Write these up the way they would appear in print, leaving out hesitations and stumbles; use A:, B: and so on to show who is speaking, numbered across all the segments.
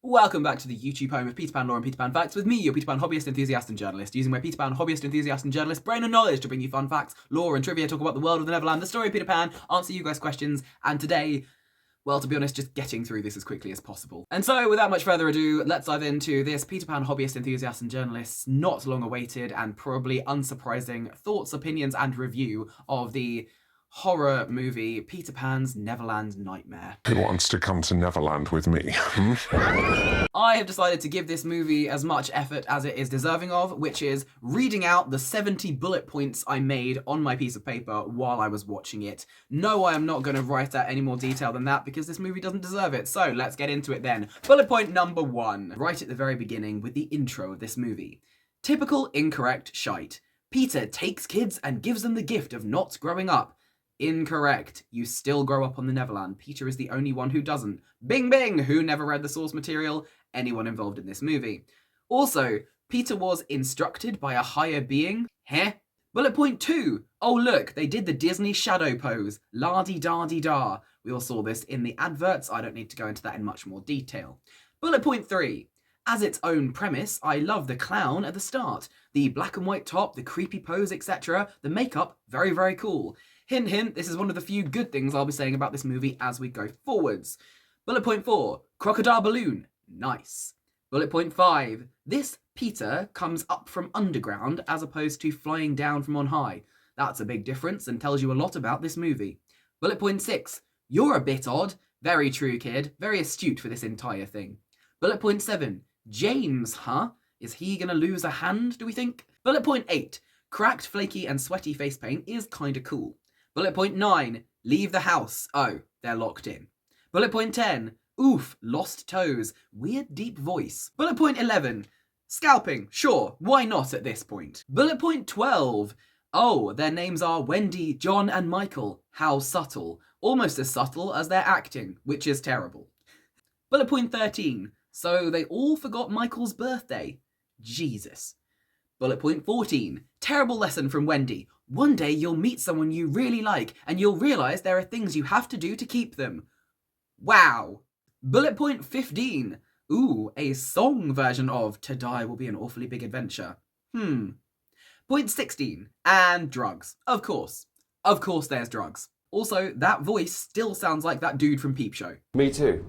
A: Welcome back to the YouTube home of Peter Pan Lore and Peter Pan Facts with me, your Peter Pan Hobbyist, Enthusiast and Journalist, using my Peter Pan Hobbyist, Enthusiast and Journalist brain and knowledge to bring you fun facts, lore and trivia, talk about the world of the Neverland, the story of Peter Pan, answer you guys' questions, and today, well, to be honest, just getting through this as quickly as possible. And so, without much further ado, let's dive into this Peter Pan Hobbyist, Enthusiast and Journalist's not long awaited and probably unsurprising thoughts, opinions, and review of the horror movie Peter Pan's Neverland Nightmare.
B: Who wants to come to Neverland with me?
A: I have decided to give this movie as much effort as it is deserving of, which is reading out the 70 bullet points I made on my piece of paper while I was watching it. No, I am not going to write out any more detail than that because this movie doesn't deserve it. So let's get into it then. Bullet point number 1, right at the very beginning with the intro of this movie. Typical incorrect shite. Peter takes kids and gives them the gift of not growing up. Incorrect. You still grow up on the Neverland. Peter is the only one who doesn't. Bing bing! Who never read the source material? Anyone involved in this movie. Also, Peter was instructed by a higher being. Heh? Bullet point 2. Oh look, they did the Disney shadow pose. La-di-da-di-da. We all saw this in the adverts. I don't need to go into that in much more detail. Bullet point 3. As its own premise, I love the clown at the start. The black and white top, the creepy pose, etc. The makeup, very, very cool. Hint, hint, this is one of the few good things I'll be saying about this movie as we go forwards. Bullet point 4, crocodile balloon, nice. Bullet point 5, this Peter comes up from underground as opposed to flying down from on high. That's a big difference and tells you a lot about this movie. Bullet point 6, you're a bit odd. Very true, kid. Very astute for this entire thing. Bullet point 7, James, huh? Is he gonna lose a hand, do we think? Bullet point 8, cracked, flaky and sweaty face paint is kinda cool. Bullet point 9, leave the house. Oh, they're locked in. Bullet point 10, oof, lost toes, weird deep voice. Bullet point 11, scalping, sure, why not at this point? Bullet point 12, oh, their names are Wendy, John and Michael. How subtle. Almost as subtle as their acting, which is terrible. Bullet point 13, so they all forgot Michael's birthday. Jesus. Bullet point 14, terrible lesson from Wendy. One day you'll meet someone you really like and you'll realise there are things you have to do to keep them. Wow. Bullet point 15, ooh, a song version of To Die Will Be an Awfully Big Adventure. Point 16, and drugs. Of course. Of course there's drugs. Also, that voice still sounds like that dude from Peep Show.
C: Me too.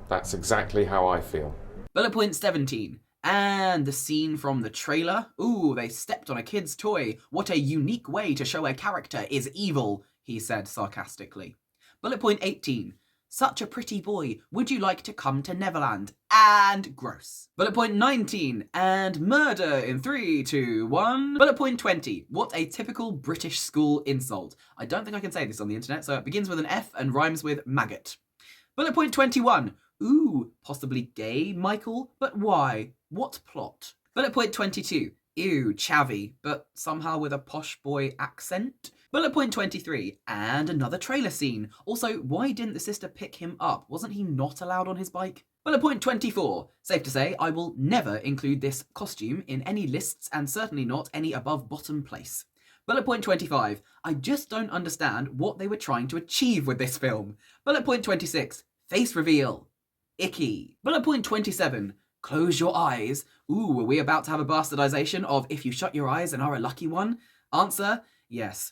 C: That's exactly how I feel.
A: Bullet point 17. And the scene from the trailer. Ooh, they stepped on a kid's toy. What a unique way to show a character is evil, he said sarcastically. Bullet point 18. Such a pretty boy. Would you like to come to Neverland? And gross. Bullet point 19. And murder in 3, 2, 1. Bullet point 20. What a typical British school insult. I don't think I can say this on the internet, so it begins with an F and rhymes with maggot. Bullet point 21. Ooh, possibly gay, Michael? But why? What plot? Bullet point 22. Ew, chavvy, but somehow with a posh boy accent. Bullet point 23. And another trailer scene. Also, why didn't the sister pick him up? Wasn't he not allowed on his bike? Bullet point 24. Safe to say, I will never include this costume in any lists and certainly not any above-bottom place. Bullet point 25. I just don't understand what they were trying to achieve with this film. Bullet point 26. Face reveal. Icky. Bullet point 27. Close your eyes. Ooh, are we about to have a bastardization of if you shut your eyes and are a lucky one? Answer, yes.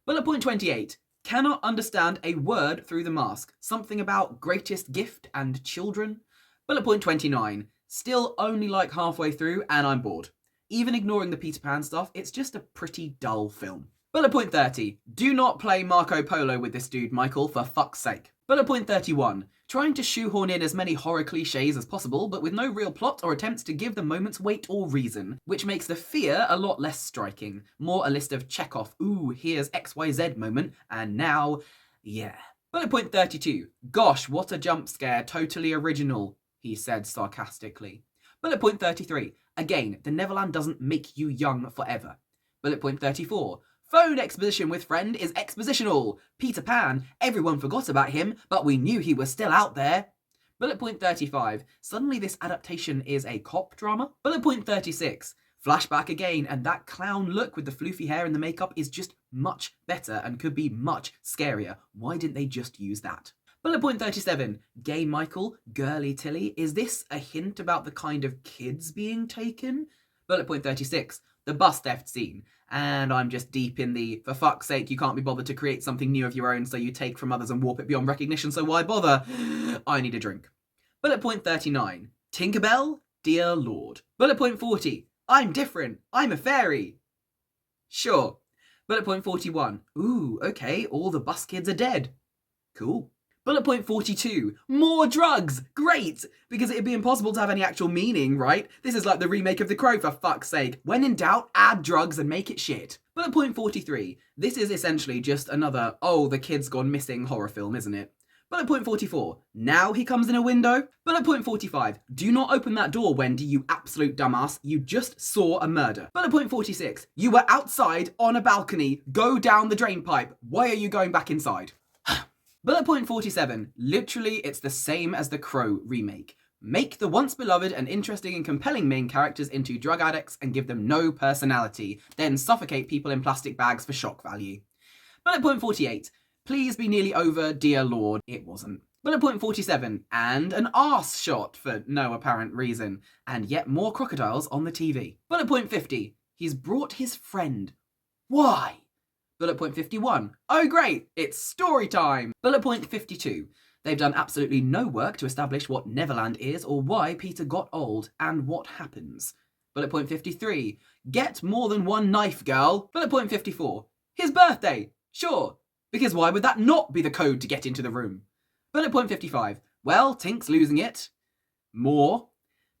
A: Bullet point 28. Cannot understand a word through the mask. Something about greatest gift and children. Bullet point 29. Still only like halfway through and I'm bored. Even ignoring the Peter Pan stuff, it's just a pretty dull film. Bullet point 30. Do not play Marco Polo with this dude, Michael, for fuck's sake. Bullet point 31. Trying to shoehorn in as many horror cliches as possible, but with no real plot or attempts to give the moments weight or reason, which makes the fear a lot less striking. More a list of check-off, ooh, here's XYZ moment, and now, yeah. Bullet point 32. Gosh, what a jump scare, totally original, he said sarcastically. Bullet point 33. Again, the Neverland doesn't make you young forever. Bullet point 34. Phone exposition with friend is expositional. Peter Pan, everyone forgot about him, but we knew he was still out there. Bullet point 35. Suddenly this adaptation is a cop drama. Bullet point 36. Flashback again, and that clown look with the floofy hair and the makeup is just much better and could be much scarier. Why didn't they just use that? Bullet point 37, gay Michael, girly Tilly. Is this a hint about the kind of kids being taken? Bullet point 36, the bus theft scene. And I'm just deep in the, for fuck's sake, you can't be bothered to create something new of your own, so you take from others and warp it beyond recognition, so why bother? I need a drink. Bullet point 39, Tinkerbell, dear Lord. Bullet point 40, I'm different, I'm a fairy. Sure. Bullet point 41, ooh, okay, all the bus kids are dead. Cool. Bullet point 42, more drugs! Great! Because it'd be impossible to have any actual meaning, right? This is like the remake of The Crow, for fuck's sake. When in doubt, add drugs and make it shit. Bullet point 43, this is essentially just another, oh, the kid's gone missing horror film, isn't it? Bullet point 44, now he comes in a window. Bullet point 45, do not open that door, Wendy, you absolute dumbass. You just saw a murder. Bullet point 46, you were outside on a balcony. Go down the drain pipe. Why are you going back inside? Bullet point 47, literally it's the same as the Crow remake. Make the once beloved and interesting and compelling main characters into drug addicts and give them no personality, then suffocate people in plastic bags for shock value. Bullet point 48, please be nearly over, dear Lord. It wasn't. Bullet point 47, and an arse shot for no apparent reason, and yet more crocodiles on the TV. Bullet point 50, he's brought his friend. Why? Bullet point 51, oh great, it's story time. Bullet point 52, they've done absolutely no work to establish what Neverland is or why Peter got old and what happens. Bullet point 53, get more than one knife, girl. Bullet point 54, his birthday, sure, because why would that not be the code to get into the room? Bullet point 55, well, Tink's losing it. More.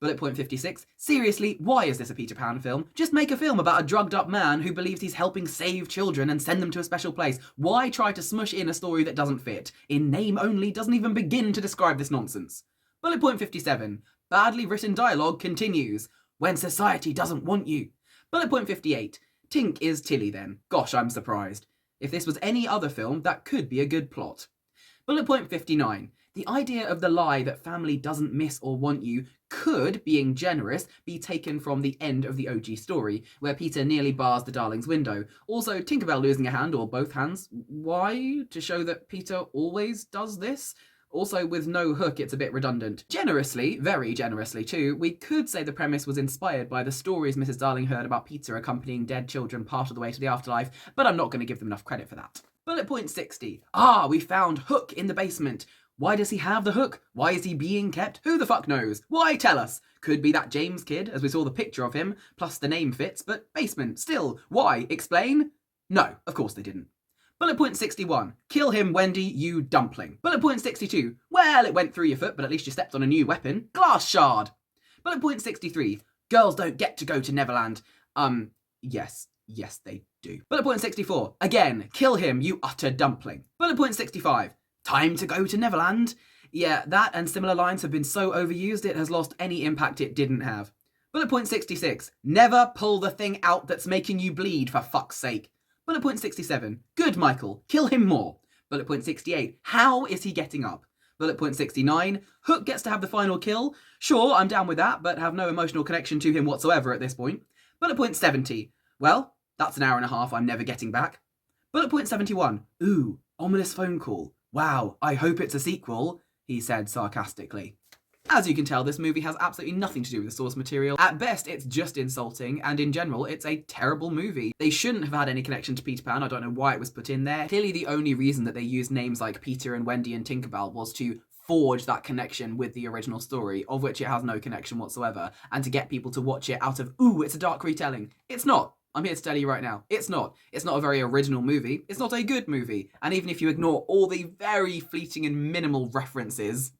A: Bullet point 56, seriously, why is this a Peter Pan film? Just make a film about a drugged up man who believes he's helping save children and send them to a special place. Why try to smush in a story that doesn't fit? In name only doesn't even begin to describe this nonsense. Bullet point 57, badly written dialogue continues. When society doesn't want you. Bullet point 58, Tink is Tilly then. Gosh, I'm surprised. If this was any other film, that could be a good plot. Bullet point 59, the idea of the lie that family doesn't miss or want you could, being generous, be taken from the end of the OG story, where Peter nearly bars the darling's window. Also, Tinkerbell losing a hand or both hands. Why? To show that Peter always does this? Also, with no hook, it's a bit redundant. Generously, very generously too, we could say the premise was inspired by the stories Mrs. Darling heard about Peter accompanying dead children part of the way to the afterlife, but I'm not going to give them enough credit for that. Bullet point 60. We found Hook in the basement. Why does he have the hook? Why is he being kept? Who the fuck knows? Why tell us? Could be that James kid, as we saw the picture of him, plus the name fits, but basement, still. Why? Explain? No, of course they didn't. Bullet point 61. Kill him, Wendy, you dumpling. Bullet point 62. Well, it went through your foot, but at least you stepped on a new weapon. Glass shard. Bullet point 63. Girls don't get to go to Neverland. Yes, they do. Bullet point 64. Again, kill him, you utter dumpling. Bullet point 65. Time to go to Neverland. Yeah, that and similar lines have been so overused it has lost any impact it didn't have. Bullet point 66. Never pull the thing out that's making you bleed, for fuck's sake. Bullet point 67. Good, Michael. Kill him more. Bullet point 68. How is he getting up? Bullet point 69. Hook gets to have the final kill. Sure, I'm down with that, but have no emotional connection to him whatsoever at this point. Bullet point 70. Well, that's an hour and a half I'm never getting back. Bullet point 71. Ooh, ominous phone call. Wow, I hope it's a sequel, he said sarcastically. As you can tell, this movie has absolutely nothing to do with the source material. At best, it's just insulting, and in general, it's a terrible movie. They shouldn't have had any connection to Peter Pan. I don't know why it was put in there. Clearly, the only reason that they used names like Peter and Wendy and Tinkerbell was to forge that connection with the original story, of which it has no connection whatsoever, and to get people to watch it out of, ooh, it's a dark retelling. It's not. I'm here to tell you right now, it's not. It's not a very original movie. It's not a good movie. And even if you ignore all the very fleeting and minimal references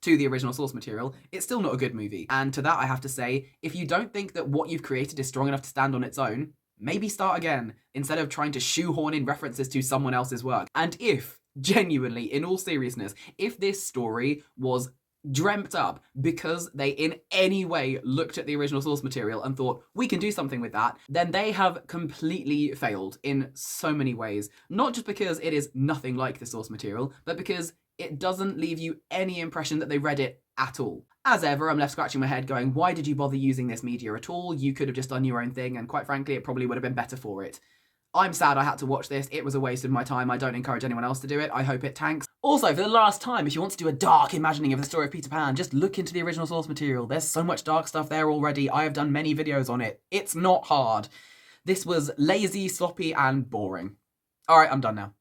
A: to the original source material, it's still not a good movie. And to that I have to say, if you don't think that what you've created is strong enough to stand on its own, maybe start again, instead of trying to shoehorn in references to someone else's work. And if, genuinely, in all seriousness, if this story was dreamt up because they in any way looked at the original source material and thought, we can do something with that, then they have completely failed in so many ways. Not just because it is nothing like the source material, but because it doesn't leave you any impression that they read it at all. As ever, I'm left scratching my head going, why did you bother using this media at all? You could have just done your own thing, and quite frankly, it probably would have been better for it. I'm sad I had to watch this. It was a waste of my time. I don't encourage anyone else to do it. I hope it tanks. Also, for the last time, if you want to do a dark imagining of the story of Peter Pan, just look into the original source material. There's so much dark stuff there already. I have done many videos on it. It's not hard. This was lazy, sloppy, and boring. All right, I'm done now.